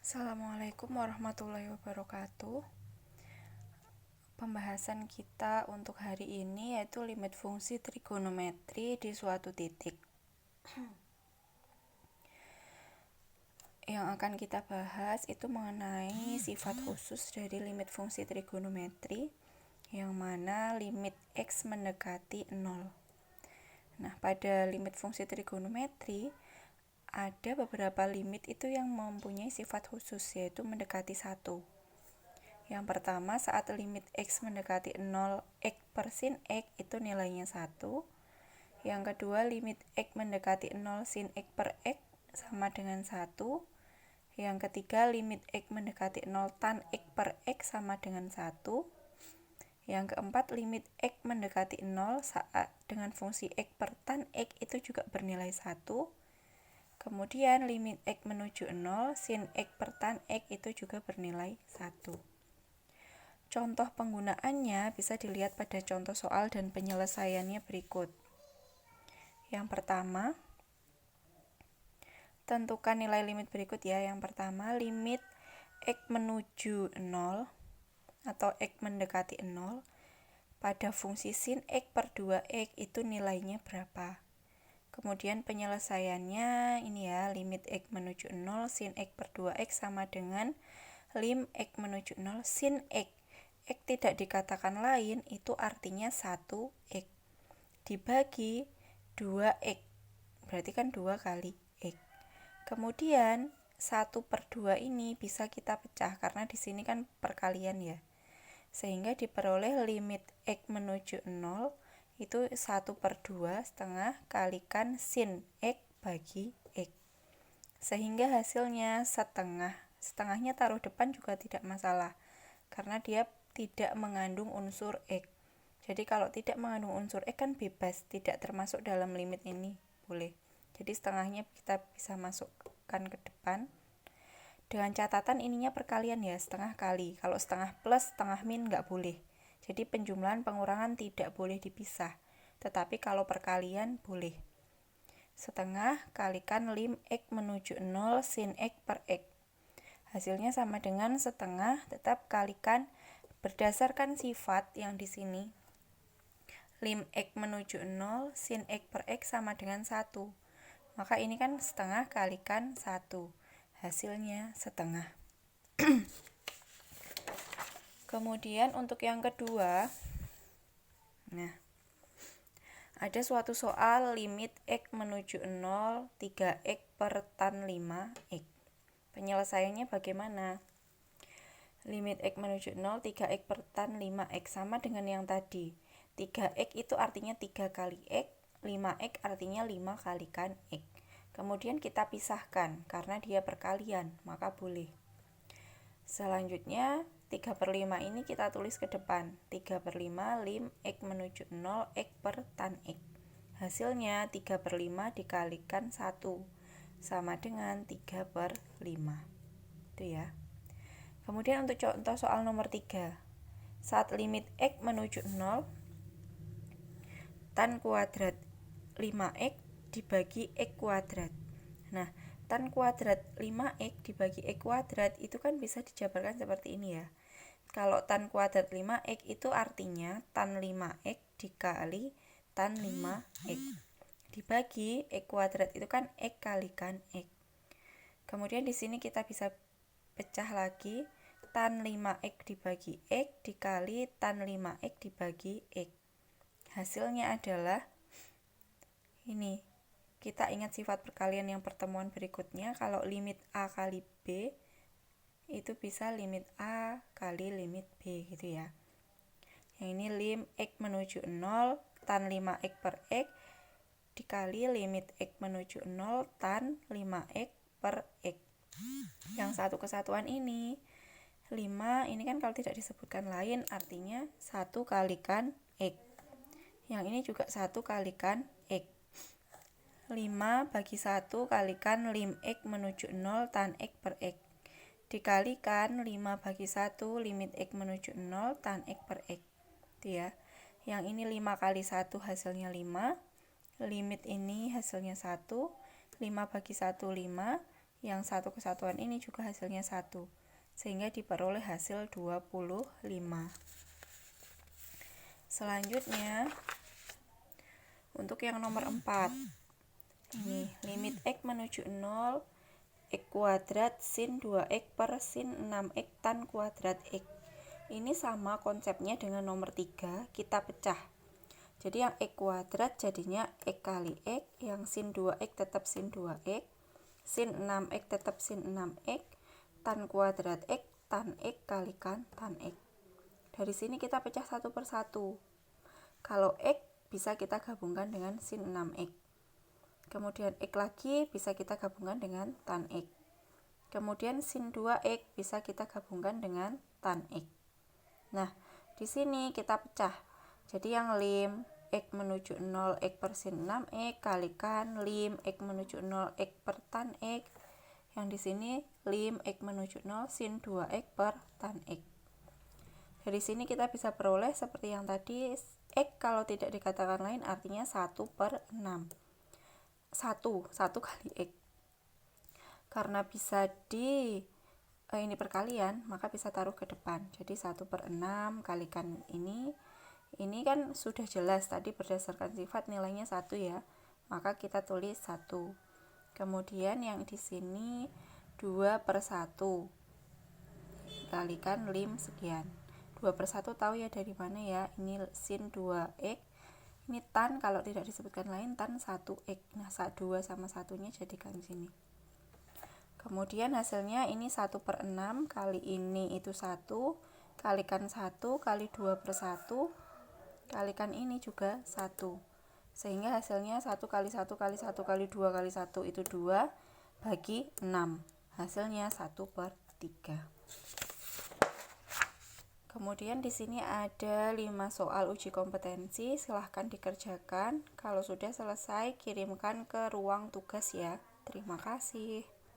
Assalamualaikum warahmatullahi wabarakatuh. Pembahasan kita untuk hari ini yaitu limit fungsi trigonometri di suatu titik. Yang akan kita bahas itu mengenai sifat khusus dari limit fungsi trigonometri, yang mana limit X mendekati 0. Nah, pada limit fungsi trigonometri ada beberapa limit itu yang mempunyai sifat khusus, yaitu mendekati 1. Yang pertama, saat limit X mendekati 0, X per sin X itu nilainya 1. Yang kedua, limit X mendekati 0, sin X per X sama dengan 1. Yang ketiga, limit X mendekati 0, tan X per X sama dengan 1. Yang keempat, limit X mendekati 0 saat dengan fungsi X per tan X itu juga bernilai 1. Kemudian limit X menuju 0, sin X per tan X itu juga bernilai 1. Contoh penggunaannya bisa dilihat pada contoh soal dan penyelesaiannya berikut. Yang pertama, tentukan nilai limit berikut ya. Yang pertama, limit X menuju 0 atau X mendekati 0 pada fungsi sin X per 2X itu nilainya berapa? Kemudian penyelesaiannya ini ya, limit X menuju 0, sin X per 2X sama dengan lim X menuju 0, sin X. X tidak dikatakan lain, itu artinya 1X dibagi 2X, berarti kan 2 kali X. Kemudian 1 per 2 ini bisa kita pecah, karena di sini kan perkalian ya, sehingga diperoleh limit X menuju 0 itu 1 per 2 setengah kalikan sin X bagi X, sehingga hasilnya setengah. Setengahnya taruh depan juga tidak masalah, karena dia tidak mengandung unsur X. Jadi kalau tidak mengandung unsur X kan bebas, tidak termasuk dalam limit ini, boleh. Jadi setengahnya kita bisa masukkan ke depan. Dengan catatan ininya perkalian ya, setengah kali. Kalau setengah plus, setengah min nggak boleh. Jadi penjumlahan pengurangan tidak boleh dipisah. Tetapi kalau perkalian boleh. Setengah kalikan lim X menuju 0 sin X per X. Hasilnya sama dengan setengah, tetap kalikan berdasarkan sifat yang di sini. Lim X menuju 0 sin X per X sama dengan 1. Maka ini kan setengah kalikan 1. Hasilnya setengah. Kemudian untuk yang kedua, nah, ada suatu soal limit X menuju 0, 3X per tan 5X. Penyelesaiannya bagaimana? Limit X menuju 0, 3X per tan 5X sama dengan yang tadi. 3X itu artinya 3 kali X, 5X artinya 5 kalikan X. Kemudian kita pisahkan, karena dia perkalian, maka boleh. Selanjutnya, 3 per 5 ini kita tulis ke depan. 3 per 5 lim X menuju 0, X per tan X. Hasilnya 3 per 5 dikalikan 1, sama dengan 3 per 5. Itu ya. Kemudian untuk contoh soal nomor 3. Saat limit X menuju 0, tan kuadrat 5X dibagi X kuadrat. Nah, tan kuadrat 5X dibagi X kuadrat itu kan bisa dijabarkan seperti ini ya. Kalau tan kuadrat 5X itu artinya tan 5X dikali tan 5X. Dibagi X kuadrat itu kan X kalikan X. Kemudian di sini kita bisa pecah lagi, tan 5X dibagi X dikali tan 5X dibagi X. Hasilnya adalah ini. Kita ingat sifat perkalian yang pertemuan berikutnya, kalau limit A kali B itu bisa limit A kali limit B gitu ya. Yang ini lim X menuju 0 tan 5X per X dikali limit X menuju 0 tan 5X per X. Yang satu kesatuan ini 5 ini kan kalau tidak disebutkan lain artinya 1 kalikan X. Yang ini juga 1 kalikan X. 5 bagi 1 kalikan lim X menuju 0 tan X per X. Dikalikan 5 bagi 1 limit X menuju 0 tan X per X. Itu ya. Yang ini 5 kali 1 hasilnya 5. Limit ini hasilnya 1. 5 bagi 1 5. yang satu kesatuan ini juga hasilnya 1, sehingga diperoleh hasil 25. Selanjutnya untuk yang nomor 4, ini limit X menuju 0, X kuadrat sin 2X per sin 6X tan kuadrat X. Ini sama konsepnya dengan nomor 3, kita pecah. Jadi yang X kuadrat jadinya X kali X, yang sin 2X tetap sin 2X, sin 6X tetap sin 6X, tan kuadrat X, tan X kalikan tan X. Dari sini kita pecah satu per satu. Kalau X bisa kita gabungkan dengan sin 6X. Kemudian X lagi bisa kita gabungkan dengan tan X. Kemudian sin 2X bisa kita gabungkan dengan tan X. Nah, di sini kita pecah. Jadi yang lim X menuju 0 X per sin 6X kalikan lim X menuju 0 X per tan X. Yang di sini lim X menuju 0 sin 2X per tan X. Dari sini kita bisa peroleh seperti yang tadi, X kalau tidak dikatakan lain artinya 1 per 6. 1 kali X. Karena bisa ini perkalian, maka bisa taruh ke depan. Jadi 1 per 6 kalikan ini kan sudah jelas tadi berdasarkan sifat nilainya 1 ya. Maka kita tulis 1. Kemudian yang di sini 2 per 1 kalikan lim sekian. 2 per 1 tahu ya dari mana ya, ini sin 2X, ini tan kalau tidak disebutkan lain tan 1X. Nah 2 sama 1 nya jadikan sini. Kemudian hasilnya ini 1 per 6 kali ini itu 1 kalikan 1 kali 2 per 1 kalikan ini juga 1, sehingga hasilnya 1 kali 1 kali 1 kali 2 kali 1 itu 2 bagi 6, hasilnya 1 per 3. Kemudian di sini ada 5 soal uji kompetensi, silahkan dikerjakan. Kalau sudah selesai kirimkan ke ruang tugas ya. Terima kasih.